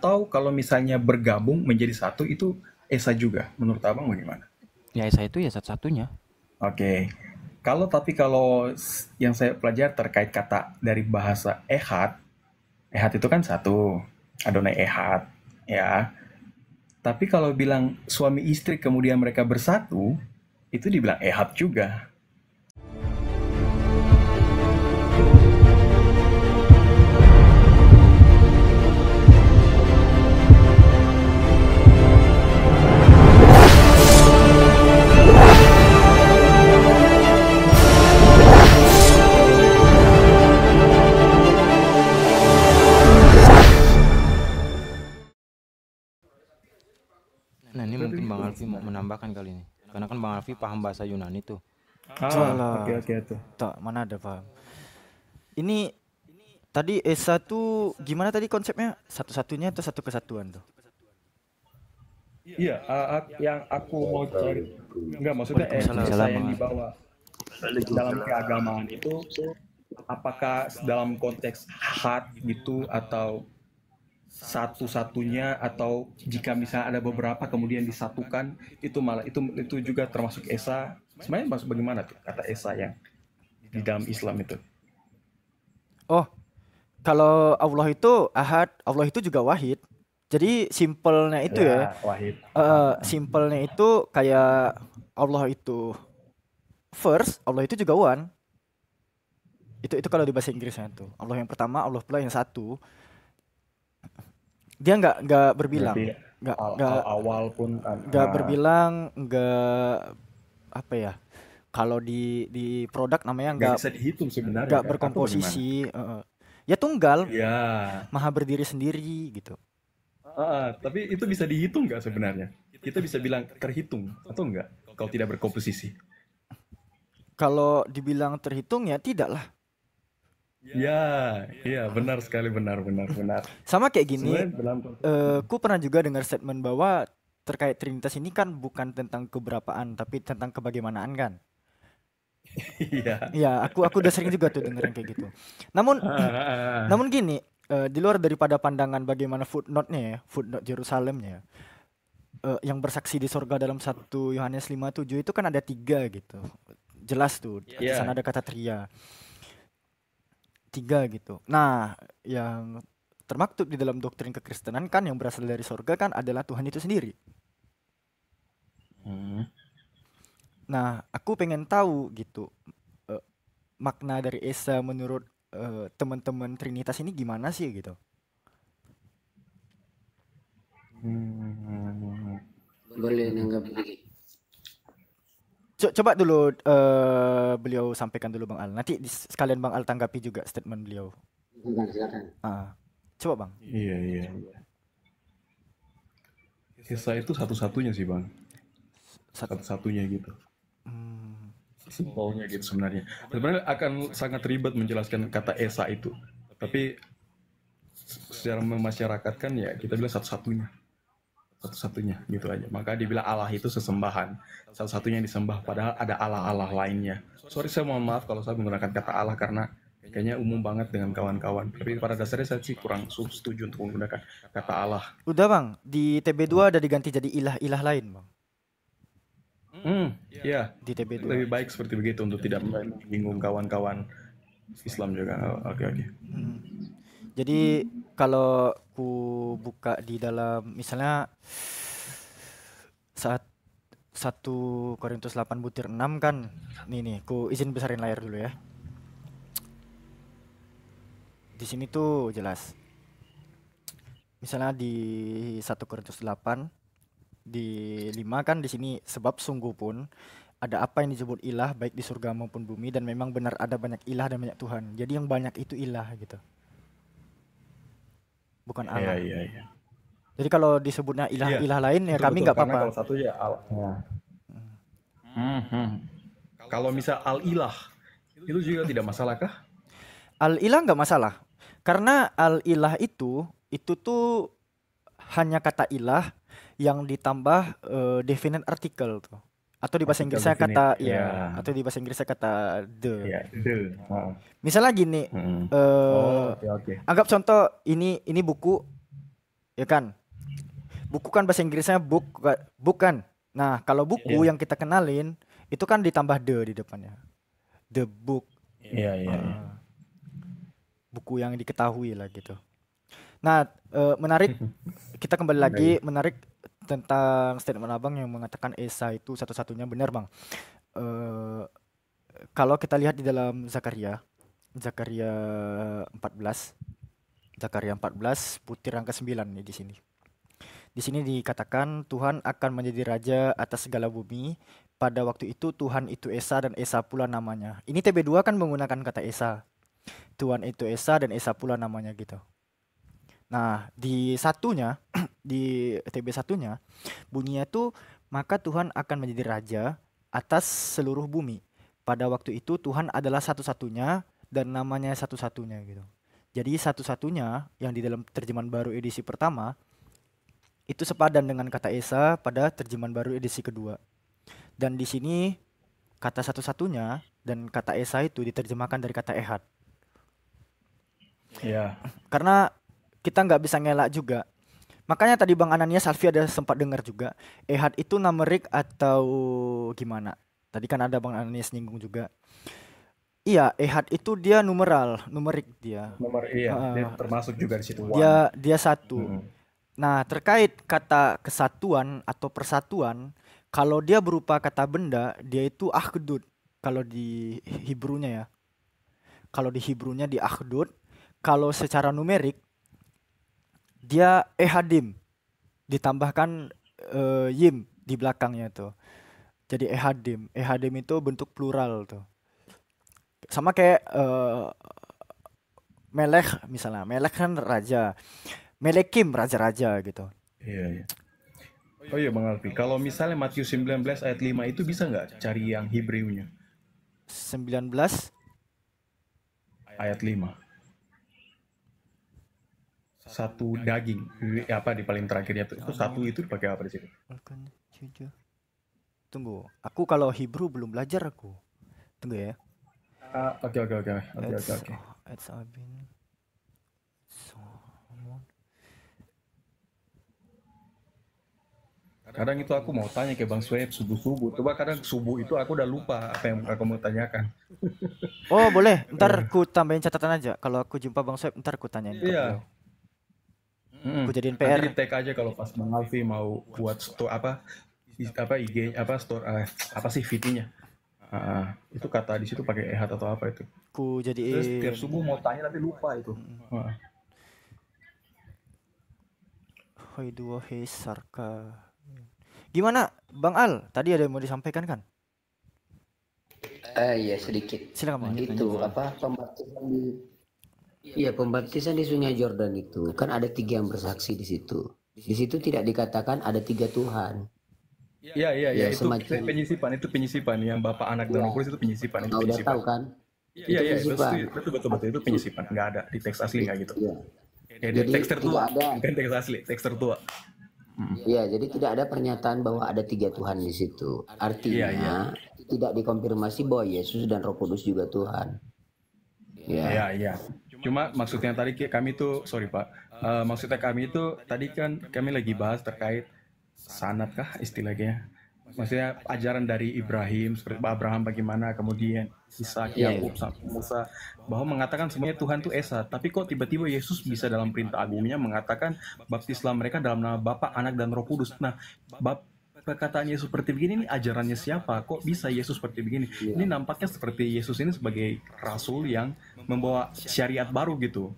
Atau kalau misalnya bergabung menjadi satu itu esa juga. Menurut abang bagaimana? Ya Esa itu ya satu-satunya. Oke. Kalau yang saya pelajari terkait kata dari bahasa ehad, ehad itu kan satu, Adonai ehad, ya. Tapi kalau bilang suami istri kemudian mereka bersatu, itu dibilang ehad juga. Nah ini Seperti mungkin Bang itu Alfi mau sebenarnya. menambahkan kali ini. Karena kan Bang Alfi paham bahasa Yunani tuh. Enggak Oke lah. oke tuh. Tak, mana ada paham. Ini tadi Esa tuh gimana tadi konsepnya? Satu-satunya atau satu kesatuan tuh? Iya, yang aku mau cari enggak maksudnya esa Waalaikumsalam yang Bang Alfi. dibawa dalam keagamaan itu apakah dalam konteks had gitu atau satu-satunya atau jika misalnya ada beberapa kemudian disatukan itu malah itu juga termasuk esa. Sebenarnya maksud bagaimana tuh kata esa yang di dalam Islam itu? Oh, kalau Allah itu ahad, Allah itu juga wahid. Jadi simpelnya itu ya, Ya, wahid, ahad. simpelnya itu kayak Allah itu first, Allah itu juga one. Itu kalau di bahasa Inggrisnya tuh. Allah yang pertama, Allah pula yang satu. Dia nggak berbilang, Berarti nggak al, nggak al awal pun nggak berbilang, nggak apa ya? Kalau di produk namanya nggak bisa dihitung sebenarnya nggak kan atau bagaimana? berkomposisi. Ya tunggal, Ya, maha berdiri sendiri gitu. tapi itu bisa dihitung nggak sebenarnya? Kita bisa bilang terhitung atau enggak kalau tidak berkomposisi? Kalau dibilang terhitung ya tidak lah. Ya, iya benar sekali, benar benar benar. Sama kayak gini, Sebenarnya dalam ku pernah juga dengar statement bahwa terkait Trinitas ini kan bukan tentang keberapaan tapi tentang kebagaimanaan kan. iya. Ya, aku udah sering juga tuh dengerin kayak gitu. Namun namun gini, di luar daripada pandangan bagaimana footnote-nya ya, footnote Yerusalemnya, yang bersaksi di sorga dalam 1 Yohanes 5:7 itu kan ada 3 gitu. Jelas tuh, di sana Iya. ada kata tria. 3 gitu. Nah, yang termaktub di dalam doktrin kekristenan kan yang berasal dari sorga kan adalah Tuhan itu sendiri. Hmm. Nah, aku pengen tahu gitu, eh, makna dari Esa menurut teman-teman Trinitas ini gimana sih gitu. Hmm. Boleh nanggap lagi. Coba dulu beliau sampaikan dulu Bang Al. Nanti sekalian Bang Al tanggapi juga statement beliau. Silakan. Coba Bang. Iya, iya. Esa itu satu-satunya sih, Bang. Satu. Satu-satunya gitu. Hmm, Simpelnya gitu sebenarnya. Sebenarnya akan sangat ribet menjelaskan kata Esa itu. Tapi secara memasyarakatkan ya kita bilang satu-satunya. Satu-satunya gitu aja. Maka dibilang Allah itu sesembahan. Satu-satunya yang disembah padahal ada Allah-Allah lainnya. Sorry saya mohon maaf kalau saya menggunakan kata Allah karena kayaknya umum banget dengan kawan-kawan. Tapi pada dasarnya saya sih kurang setuju untuk menggunakan kata Allah. Udah Bang, di TB2 ada diganti jadi ilah-ilah lain Bang. Ya, Di TB2. lebih baik seperti begitu untuk tidak menyinggung kawan-kawan Islam juga. Oke. Jadi kalau ku buka di dalam misalnya saat 1 Korintus 8:6 kan, nih ku izin besarin layar dulu ya. Di sini tuh jelas. Misalnya di 1 Korintus 8 di 5 kan di sini sebab sungguh pun ada apa yang disebut ilah baik di surga maupun bumi dan memang benar ada banyak ilah dan banyak Tuhan. Jadi yang banyak itu ilah gitu. Bukan Allah. Iya. Jadi kalau disebutnya ilah-ilah lain ya Betul, kami nggak karena apa-apa. kalau satu ya Allah. Kalau misal al-ilah itu juga tidak masalah kah? Al-ilah nggak masalah. Karena al-ilah itu tuh hanya kata ilah yang ditambah definite article tuh. Atau di bahasa Artikel Inggrisnya definite, kata ya. atau di bahasa Inggrisnya kata the. Ya, the. Misalnya gini, Oke. anggap contoh ini buku ya kan? Buku kan bahasa Inggrisnya book, bukan. Nah, kalau buku Iya. yang kita kenalin itu kan ditambah the di depannya. The book, Iya, iya, iya. buku yang diketahui lah gitu. Nah, menarik, kita kembali lagi, menarik tentang statement abang yang mengatakan Esa itu satu-satunya. Benar bang. Kalau kita lihat di dalam Zakaria 14, Zakaria 14 butir yang ke-9 nih di sini. Di sini dikatakan Tuhan akan menjadi raja atas segala bumi. Pada waktu itu Tuhan itu Esa dan Esa pula namanya. Ini TB2 kan menggunakan kata Esa. Tuhan itu Esa dan Esa pula namanya gitu. Nah, di satunya di TB satunya bunyinya tuh maka Tuhan akan menjadi raja atas seluruh bumi. Pada waktu itu Tuhan adalah satu-satunya dan namanya satu-satunya gitu. Jadi satu-satunya yang di dalam terjemahan baru edisi pertama itu sepadan dengan kata Esa pada terjemahan baru edisi kedua. Dan di sini kata satu-satunya dan kata Esa itu diterjemahkan dari kata Ehad. Iya. Karena kita nggak bisa ngelak juga. Makanya tadi Bang Ananias Salvi ada sempat dengar juga. Ehad itu numerik atau gimana? Tadi kan ada Bang Ananias nyinggung juga. Iya, Ehad itu dia numerik dia. Nomor dia termasuk juga di situ. Dia satu. Nah, terkait kata kesatuan atau persatuan, kalau dia berupa kata benda, dia itu akhdud. Kalau di Hebrunya ya. Kalau di Hebrunya di akhdud. Kalau secara numerik, dia ehadim. Ditambahkan yim di belakangnya tuh. Jadi ehadim. Ehadim itu bentuk plural tuh. Sama kayak Melek misalnya. Melek kan raja. Melekim raja-raja gitu. Iya, iya. Oh iya Bang Alfi, kalau misalnya Matius 19 ayat 5 itu bisa nggak cari yang Hebrewnya? 19 ayat 5. Satu daging, apa di paling terakhirnya itu satu itu dipakai apa di situ? Tunggu, aku kalau Hebrew belum belajar aku. Tunggu ya. Oke. Kadang itu aku mau tanya ke Bang Sueb subuh-subuh. Coba kadang subuh itu aku udah lupa apa yang aku mau tanyakan. Oh boleh, ntar ku tambahin catatan aja. Kalau aku jumpa Bang Sueb, ntar ku tanyain ke beliau. Aku jadiin PR. Nanti di tag aja kalau pas Bang Alfi mau buat store apa IG store apa sih VT-nya. Itu kata di situ pakai ehad atau apa itu. Ku jadiin. Terus tiap subuh mau tanya tapi lupa itu. Hoi dua hei sarka. Gimana Bang Al? Tadi ada yang mau disampaikan kan? Iya sedikit. Silakan Bang. Itu apa pembaptisan di pembaptisan di Sungai Jordan itu kan ada 3 yang bersaksi di situ. Di situ tidak dikatakan ada 3 Tuhan. Iya, Ya, itu semacam- penyisipan yang Bapak Anak dan Roh Kudus itu penyisipan itu Udah penyisipan. tahu kan? Iya, penyisipan. betul itu penyisipan. Nggak ada di teks asli nggak gitu. Iya. Ya, di Jadi teks tertua, tidak ada. bukan teks asli, teks tertua. Iya, jadi tidak ada pernyataan bahwa ada 3 Tuhan di situ. Artinya tidak dikonfirmasi bahwa Yesus dan Roh Kudus juga Tuhan. Iya. Cuma maksudnya tadi kami tuh, sorry Pak, maksudnya kami itu tadi kan kami lagi bahas terkait sanad kah istilahnya. Maksudnya ajaran dari Ibrahim, seperti Abraham bagaimana, kemudian Ishak, Yakub, Musa, bahwa mengatakan semuanya Tuhan itu Esa. Tapi kok tiba-tiba Yesus bisa dalam perintah agungnya mengatakan baptislah mereka dalam nama Bapa, Anak, dan Roh Kudus. Nah, perkataan Yesus seperti begini, ini ajarannya siapa? Kok bisa Yesus seperti begini? Ini nampaknya seperti Yesus ini sebagai rasul yang membawa syariat baru gitu.